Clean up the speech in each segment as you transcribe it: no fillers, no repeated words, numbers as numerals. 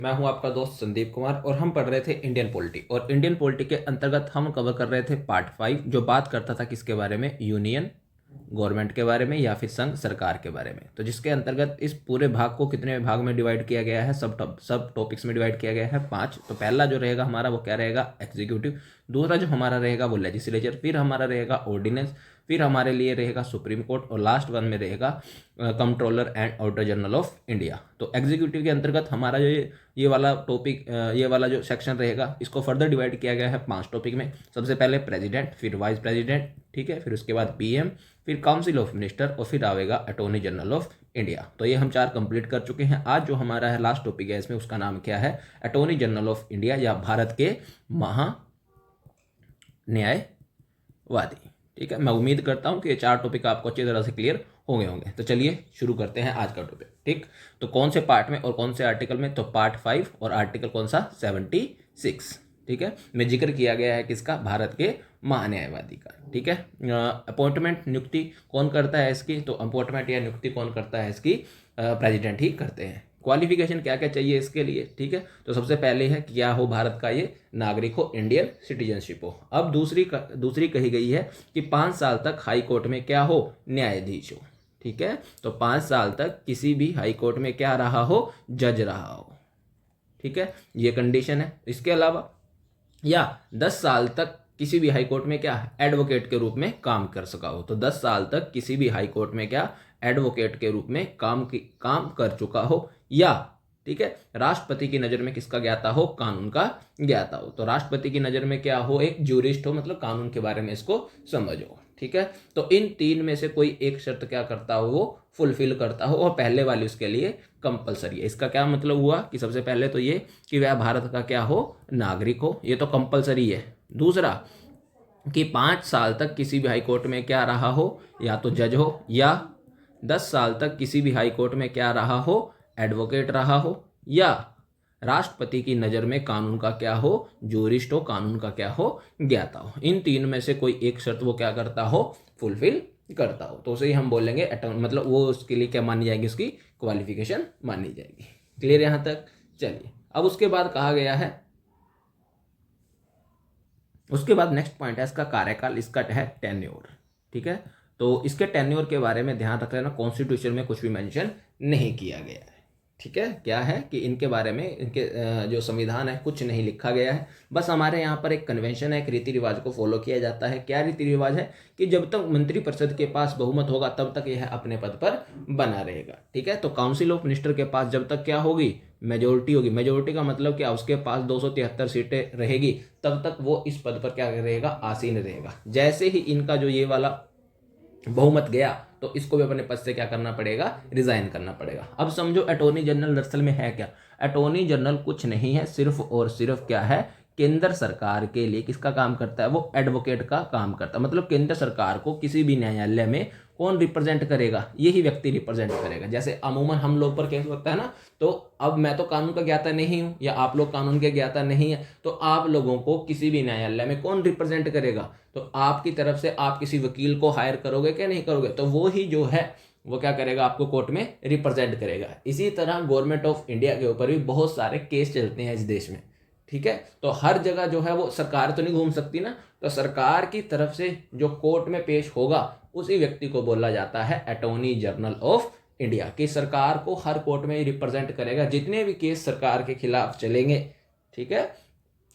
मैं हूं आपका दोस्त संदीप कुमार और हम पढ़ रहे थे इंडियन पॉलिटी। और इंडियन पॉलिटी के अंतर्गत हम कवर कर रहे थे पार्ट 5, जो बात करता था किसके बारे में, यूनियन गवर्नमेंट के बारे में या फिर संघ सरकार के बारे में। तो जिसके अंतर्गत इस पूरे भाग को कितने भाग में डिवाइड किया गया है, सब टॉपिक्स में डिवाइड किया गया है 5। तो पहला जो रहेगा हमारा वो क्या रहेगा, एग्जीक्यूटिव। दूसरा जो हमारा रहेगा वो लेजिस्लेचर। फिर हमारा रहेगा ऑर्डिनेंस। फिर हमारे लिए रहेगा सुप्रीम कोर्ट। और लास्ट वन में रहेगा controller and auditor general of India. तो एग्जीक्यूटिव के अंतर्गत हमारा जो ये वाला टॉपिक, ये वाला जो सेक्शन रहेगा, इसको फर्दर डिवाइड किया गया है 5 टॉपिक में। सबसे पहले प्रेसिडेंट, फिर वाइस प्रेसिडेंट, ठीक है, फिर उसके बाद पीएम, फिर काउंसिल ऑफ मिनिस्टर और फिर आएगा अटॉर्नी जनरल ऑफ इंडिया। तो ये हम 4 कंप्लीट कर चुके हैं। आज जो हमारा है लास्ट टॉपिक है इसमें, उसका नाम क्या है, अटॉर्नी जनरल ऑफ इंडिया या भारत के महा न्यायवादी। ठीक है, मैं उम्मीद करता हूं कि ये 4 टॉपिक आपको अच्छी तरह से क्लियर होंगे। तो चलिए शुरू करते हैं आज का टॉपिक। ठीक, तो कौन से पार्ट में और कौन से आर्टिकल में, तो पार्ट 5 और आर्टिकल कौन सा, 76। ठीक है, में जिक्र किया गया है किसका, भारत के महान्यायवादी का। ठीक है, अपॉइंटमेंट नियुक्ति कौन करता है इसकी, तो अपॉइंटमेंट या नियुक्ति कौन करता है इसकी, प्रेसिडेंट ही करते हैं। क्वालिफिकेशन क्या क्या चाहिए इसके लिए, ठीक है, तो सबसे पहले है क्या हो, भारत का ये नागरिक हो, इंडियन सिटीजनशिप हो। अब दूसरी कही गई है कि 5 साल तक हाई कोर्ट में क्या हो, न्यायाधीश हो। ठीक है, तो 5 साल तक किसी भी हाई कोर्ट में क्या रहा हो, जज रहा हो। ठीक है, ये कंडीशन है। इसके अलावा या 10 साल तक किसी भी हाई कोर्ट में क्या, एडवोकेट के रूप में काम कर सका हो। तो 10 साल तक किसी भी हाई कोर्ट में क्या, एडवोकेट के रूप में काम कर चुका हो। या ठीक है, राष्ट्रपति की नज़र में किसका ज्ञाता हो, कानून का ज्ञाता हो। तो राष्ट्रपति की नज़र में क्या हो, एक ज्यूरिस्ट हो, मतलब कानून के बारे में इसको समझो। ठीक है, तो इन 3 में से कोई एक शर्त क्या करता हो, वो फुलफिल करता हो, और पहले वाली उसके लिए कंपलसरी है। इसका क्या मतलब हुआ कि सबसे पहले तो ये कि वह भारत का क्या हो, नागरिक हो, ये तो कंपलसरी है। दूसरा कि 5 साल तक किसी भी हाई कोर्ट में क्या रहा हो, या तो जज हो, या 10 साल तक किसी भी हाई कोर्ट में क्या रहा हो, एडवोकेट रहा हो, या राष्ट्रपति की नज़र में कानून का क्या हो, जूरिस्ट हो, कानून का क्या हो, ज्ञाता हो। इन 3 में से कोई एक शर्त वो क्या करता हो, फुलफिल करता हो, तो उसे ही हम बोलेंगे मतलब वो उसके लिए क्या मानी जाएगी, उसकी क्वालिफिकेशन मानी जाएगी। क्लियर यहाँ तक। चलिए, अब उसके बाद कहा गया है, उसके बाद नेक्स्ट पॉइंट है इसका कार्यकाल, इसका है टेन्योर। ठीक है, तो इसके टेन्योर के बारे में ध्यान रख लेना, कॉन्स्टिट्यूशन में कुछ भी मेंशन नहीं किया गया है। ठीक है, क्या है कि इनके बारे में, इनके जो संविधान है, कुछ नहीं लिखा गया है। बस हमारे यहाँ पर एक कन्वेंशन है, एक रीति रिवाज को फॉलो किया जाता है। क्या रीति रिवाज है कि जब तक मंत्रिपरिषद के पास बहुमत होगा तब तक यह अपने पद पर बना रहेगा। ठीक है, तो काउंसिल ऑफ मिनिस्टर के पास जब तक क्या होगी, मेजोरिटी होगी। मेजोरिटी का मतलब क्या, उसके पास 273 सीटें रहेगी, तब तक वो इस पद पर क्या रहेगा, आसीन रहेगा। जैसे ही इनका जो ये वाला बहुमत गया, तो इसको भी अपने पद से क्या करना पड़ेगा, रिजाइन करना पड़ेगा। अब समझो अटॉर्नी जनरल दरअसल में है क्या, अटॉर्नी जनरल कुछ नहीं है, सिर्फ और सिर्फ क्या है, केंद्र सरकार के लिए किसका काम करता है, वो एडवोकेट का काम करता है। मतलब केंद्र सरकार को किसी भी न्यायालय में कौन रिप्रेजेंट करेगा, यही व्यक्ति रिप्रेजेंट करेगा। जैसे अमूमन हम लोग पर केस होता है ना, तो अब मैं तो कानून का ज्ञाता नहीं हूं, या आप लोग कानून के ज्ञाता नहीं है, तो आप लोगों को किसी भी न्यायालय में कौन रिप्रेजेंट करेगा, तो आपकी तरफ से आप किसी वकील को हायर करोगे क्या, नहीं करोगे, तो वो ही जो है वो क्या करेगा, आपको कोर्ट में रिप्रेजेंट करेगा। इसी तरह गवर्नमेंट ऑफ इंडिया के ऊपर भी बहुत सारे केस चलते हैं इस देश में। ठीक है, तो हर जगह जो है वो सरकार तो नहीं घूम सकती ना, तो सरकार की तरफ से जो कोर्ट में पेश होगा उसी व्यक्ति को बोला जाता है अटॉर्नी जनरल ऑफ इंडिया, कि सरकार को हर कोर्ट में रिप्रेजेंट करेगा। जितने भी केस सरकार के खिलाफ चलेंगे, ठीक है,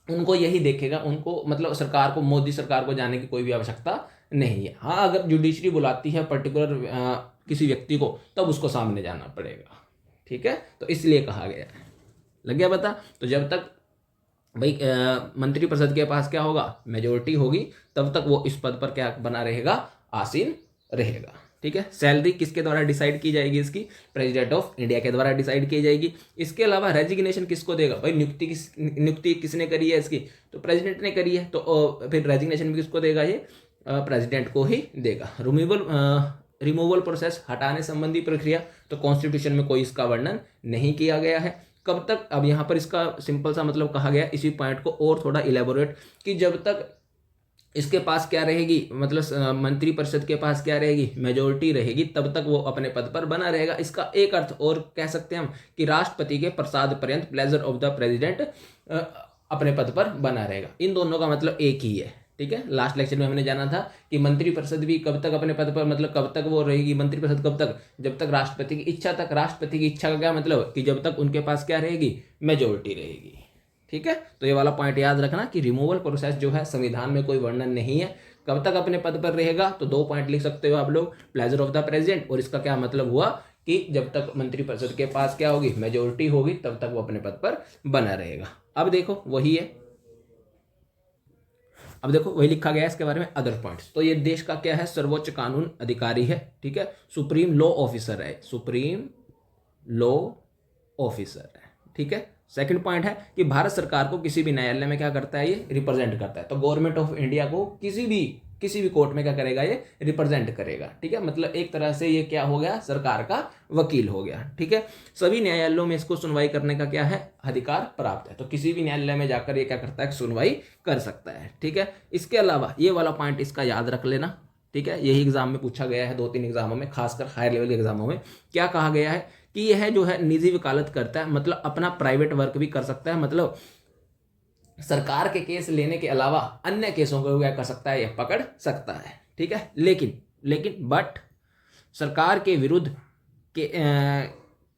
उनको यही देखेगा, उनको मतलब सरकार को, मोदी सरकार को जाने की कोई भी आवश्यकता नहीं है। हाँ, अगर जुडिशरी बुलाती है पर्टिकुलर किसी व्यक्ति को, तब उसको सामने जाना पड़ेगा। ठीक है, तो इसलिए कहा गया है। लग गया पता। तो जब तक भाई मंत्रिपरिषद के पास क्या होगा, मेजोरिटी होगी, तब तक वो इस पद पर क्या बना रहेगा, आसीन रहेगा। ठीक है, सैलरी किसके द्वारा डिसाइड की जाएगी, इसकी प्रेसिडेंट ऑफ इंडिया के द्वारा डिसाइड की जाएगी। इसके अलावा रेजिग्नेशन किसको देगा, भाई नियुक्ति किसने करी है इसकी, तो प्रेसिडेंट ने करी है, तो फिर रेजिग्नेशन भी किसको देगा, ये प्रेसिडेंट को ही देगा। रिमूवल प्रोसेस, हटाने संबंधी प्रक्रिया, तो कॉन्स्टिट्यूशन में कोई इसका वर्णन नहीं किया गया है। कब तक, अब यहाँ पर इसका सिंपल सा मतलब कहा गया इसी पॉइंट को और थोड़ा इलेबोरेट, कि जब तक इसके पास क्या रहेगी, मतलब मंत्रिपरिषद के पास क्या रहेगी, मेजोरिटी रहेगी, तब तक वो अपने पद पर बना रहेगा। इसका एक अर्थ और कह सकते हैं हम कि राष्ट्रपति के प्रसाद पर्यंत, प्लेजर ऑफ द प्रेसिडेंट, अपने पद पर बना रहेगा। इन दोनों का मतलब एक ही है। ठीक है, लास्ट लेक्चर में हमने जाना था कि मंत्रिपरिषद भी कब तक अपने पद पर, मतलब कब तक वो रहेगी मंत्रिपरिषद, कब तक, जब तक राष्ट्रपति की इच्छा तक। राष्ट्रपति की इच्छा का क्या मतलब, कि जब तक उनके पास क्या रहेगी, मेजोरिटी रहेगी। ठीक है, तो ये वाला पॉइंट याद रखना कि रिमूवल प्रोसेस जो है संविधान में कोई वर्णन नहीं है, कब तक अपने पद पर रहेगा। तो 2 पॉइंट लिख सकते हो आप लोग, प्लेजर ऑफ द प्रेसिडेंट, और इसका क्या मतलब हुआ कि जब तक मंत्रिपरिषद के पास क्या होगी, मेजोरिटी होगी, तब तक वो अपने पद पर बना रहेगा। अब देखो वही है, अब देखो वही लिखा गया है इसके बारे में अदर पॉइंट्स। तो ये देश का क्या है, सर्वोच्च कानून अधिकारी है। ठीक है, सुप्रीम लॉ ऑफिसर है, सुप्रीम लॉ ऑफिसर है। ठीक है, सेकंड पॉइंट है कि भारत सरकार को किसी भी न्यायालय में क्या करता है, ये रिप्रेजेंट करता है। तो गवर्नमेंट ऑफ इंडिया को किसी भी कोर्ट में क्या करेगा, ये रिप्रेजेंट करेगा। ठीक है, मतलब एक तरह से ये क्या हो गया, सरकार का वकील हो गया। ठीक है, सभी न्यायालयों में इसको सुनवाई करने का क्या है, अधिकार प्राप्त है। तो किसी भी न्यायालय में जाकर ये क्या करता है, सुनवाई कर सकता है। ठीक है, इसके अलावा ये वाला पॉइंट इसका याद रख लेना। ठीक है, यही एग्जाम में पूछा गया है, 2-3 एग्जामों में, खासकर हायर लेवल के एग्जामों में। क्या कहा गया है कि यह जो है निजी वकालत करता है, मतलब अपना प्राइवेट वर्क भी कर सकता है, मतलब सरकार के केस लेने के अलावा अन्य केसों को क्या कर सकता है, यह पकड़ सकता है। ठीक है, लेकिन बट सरकार के विरुद्ध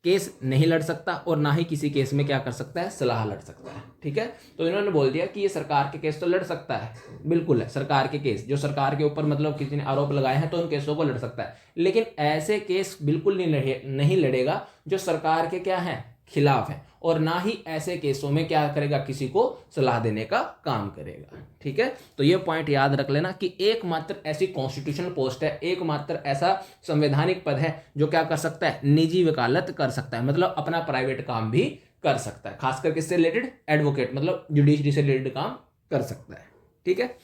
केस नहीं लड़ सकता, और ना ही किसी केस में क्या कर सकता है, सलाह लड़ सकता है। ठीक है, तो इन्होंने बोल दिया कि ये सरकार के केस तो लड़ सकता है, बिल्कुल है, सरकार के केस जो सरकार के ऊपर मतलब किसी ने आरोप लगाए हैं, तो उन केसों को लड़ सकता है। लेकिन ऐसे केस बिल्कुल नहीं लड़ेगा जो सरकार के क्या है, खिलाफ है, और ना ही ऐसे केसों में क्या करेगा, किसी को सलाह देने का काम करेगा। ठीक है, तो ये पॉइंट याद रख लेना कि एकमात्र ऐसी कॉन्स्टिट्यूशनल पोस्ट है, एकमात्र ऐसा संवैधानिक पद है जो क्या कर सकता है, निजी वकालत कर सकता है, मतलब अपना प्राइवेट काम भी कर सकता है। खासकर किससे रिलेटेड, एडवोकेट, मतलब जुडिशरी से रिलेटेड काम कर सकता है। ठीक है,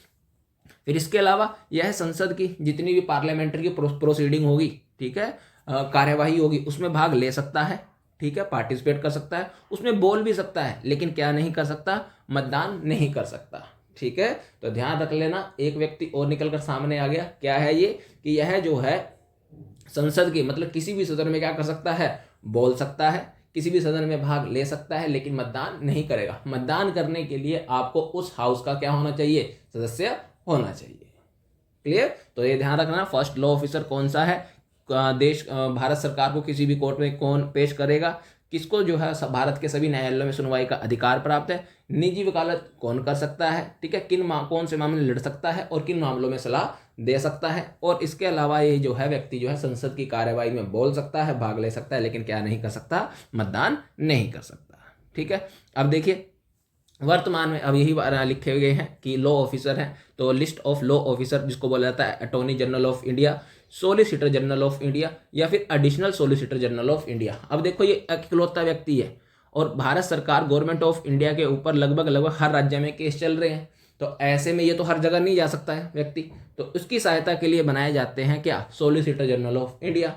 फिर इसके अलावा यह संसद की जितनी भी पार्लियामेंट्री की प्रोसीडिंग होगी, ठीक है, कार्यवाही होगी, उसमें भाग ले सकता है। ठीक है, पार्टिसिपेट कर सकता है, उसमें बोल भी सकता है, लेकिन क्या नहीं कर सकता, मतदान नहीं कर सकता। ठीक है, तो ध्यान रख लेना। एक व्यक्ति और निकलकर सामने आ गया, क्या है ये, कि यह जो है संसद की, मतलब किसी भी सदन में क्या कर सकता है, बोल सकता है, किसी भी सदन में भाग ले सकता है, लेकिन मतदान नहीं करेगा। मतदान करने के लिए आपको उस हाउस का क्या होना चाहिए, सदस्य होना चाहिए। क्लियर, तो ये ध्यान रखना। फर्स्ट लॉ ऑफिसर कौन सा है, भारत सरकार को किसी भी कोर्ट में कौन पेश करेगा, किसको जो है भारत के सभी न्यायालयों में सुनवाई का अधिकार प्राप्त है, निजी वकालत कौन कर सकता है, ठीक है, कौन से मामले लड़ सकता है और किन मामलों में सलाह दे सकता है, और इसके अलावा ये जो है व्यक्ति जो है संसद की कार्यवाही में बोल सकता है, भाग ले सकता है, लेकिन क्या नहीं कर सकता, मतदान नहीं कर सकता। ठीक है, अब देखिए वर्तमान में अब यही लिखे हुए हैं कि लॉ ऑफिसर हैं, तो लिस्ट ऑफ लॉ ऑफिसर जिसको बोला जाता है attorney general of India, solicitor general of India, या फिर additional solicitor general of India. अब देखो ये इकलौता व्यक्ति है, और भारत सरकार गवर्नमेंट ऑफ इंडिया के ऊपर लगभग हर राज्य में केस चल रहे हैं, तो ऐसे में ये तो हर जगह नहीं जा सकता है व्यक्ति, तो उसकी सहायता के लिए बनाए जाते हैं क्या, सोलिसिटर जनरल ऑफ इंडिया।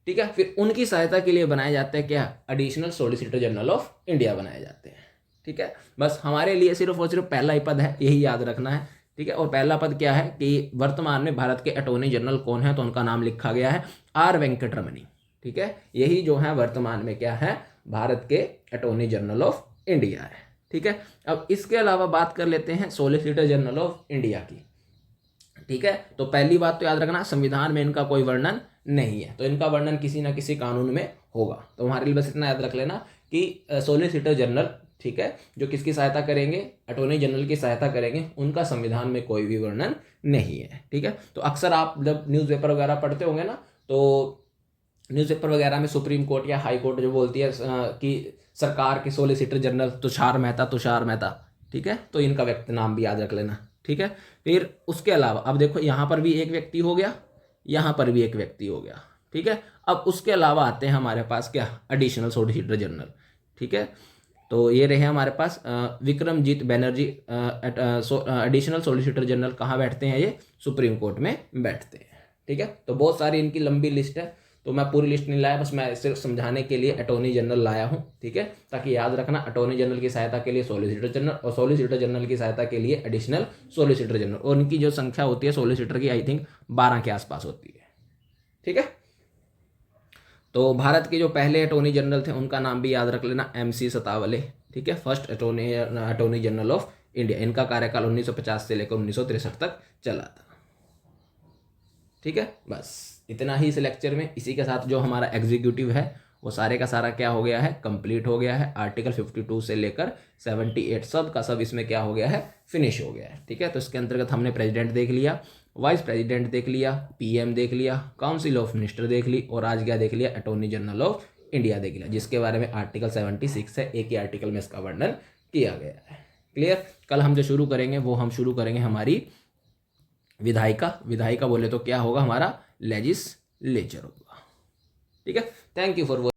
ठीक है, फिर उनकी सहायता के लिए बनाए जाते हैं क्या, additional solicitor general of India बनाए जाते हैं। ठीक है, बस हमारे लिए सिर्फ और सिर्फ पहला ही पद है, यही याद रखना है। ठीक है, और पहला पद क्या है कि वर्तमान में भारत के अटॉर्नी जनरल कौन है, तो उनका नाम लिखा गया है आर वेंकटरमणी। ठीक है, यही जो है वर्तमान में क्या है, भारत के अटॉर्नी जनरल ऑफ इंडिया है। ठीक है, अब इसके अलावा बात कर लेते हैं सोलिसिटर जनरल ऑफ इंडिया की। ठीक है, तो पहली बात तो याद रखना, संविधान में इनका कोई वर्णन नहीं है, तो इनका वर्णन किसी ना किसी कानून में होगा। तो हमारे लिए बस इतना याद रख लेना कि सोलिसिटर जनरल, ठीक है, जो किसकी सहायता करेंगे, अटॉर्नी जनरल की सहायता करेंगे, उनका संविधान में कोई भी वर्णन नहीं है। ठीक है, तो अक्सर आप जब न्यूज़पेपर वगैरह पढ़ते होंगे ना, तो न्यूज़पेपर वगैरह में सुप्रीम कोर्ट या हाई कोर्ट जो बोलती है कि सरकार के सोलिसिटर जनरल तुषार मेहता, ठीक है, तो इनका व्यक्ति नाम भी याद रख लेना। ठीक है, फिर उसके अलावा अब देखो यहाँ पर भी एक व्यक्ति हो गया, यहाँ पर भी एक व्यक्ति हो गया। ठीक है, अब उसके अलावा आते हैं हमारे पास क्या, एडिशनल सोलिसिटर जनरल। ठीक है, तो ये रहे हमारे पास Vikramjit Banerjee, additional solicitor general कहाँ बैठते हैं, ये सुप्रीम कोर्ट में बैठते हैं। ठीक है, तो बहुत सारी इनकी लंबी लिस्ट है, तो मैं पूरी लिस्ट नहीं लाया, बस मैं सिर्फ समझाने के लिए अटॉर्नी जनरल लाया हूँ, ठीक है, ताकि याद रखना अटॉर्नी जनरल की सहायता के लिए सॉलिसिटर जनरल और सॉलिसिटर जनरल की सहायता के लिए एडिशनल सॉलिसिटर जनरल, और उनकी जो संख्या होती है सॉलिसिटर की आई थिंक 12 के आसपास होती है, ठीक है। तो भारत के जो पहले अटॉर्नी जनरल थे उनका नाम भी याद रख लेना, MC सतावले, ठीक है, first attorney general of India. इनका कार्यकाल 1950 से लेकर 1963 तक चला था, ठीक है। बस इतना ही इस लेक्चर में। इसी के साथ जो हमारा एग्जीक्यूटिव है वो सारे का सारा क्या हो गया है, कंप्लीट हो गया है। आर्टिकल 52 से लेकर 78 सब का सब इसमें क्या हो गया है, फिनिश हो गया है, ठीक है। तो इसके अंतर्गत हमने प्रेसिडेंट देख लिया, वाइस प्रेसिडेंट देख लिया, PM देख लिया, काउंसिल ऑफ मिनिस्टर देख ली, और आज क्या देख लिया, अटॉर्नी जनरल ऑफ इंडिया देख लिया, जिसके बारे में आर्टिकल 76 है, एक ही आर्टिकल में इसका वर्णन किया गया है। क्लियर। कल हम जो शुरू करेंगे वो हम शुरू करेंगे हमारी विधायिका बोले तो क्या होगा, हमारा लेजिस्लेचर होगा, ठीक है। Thank you for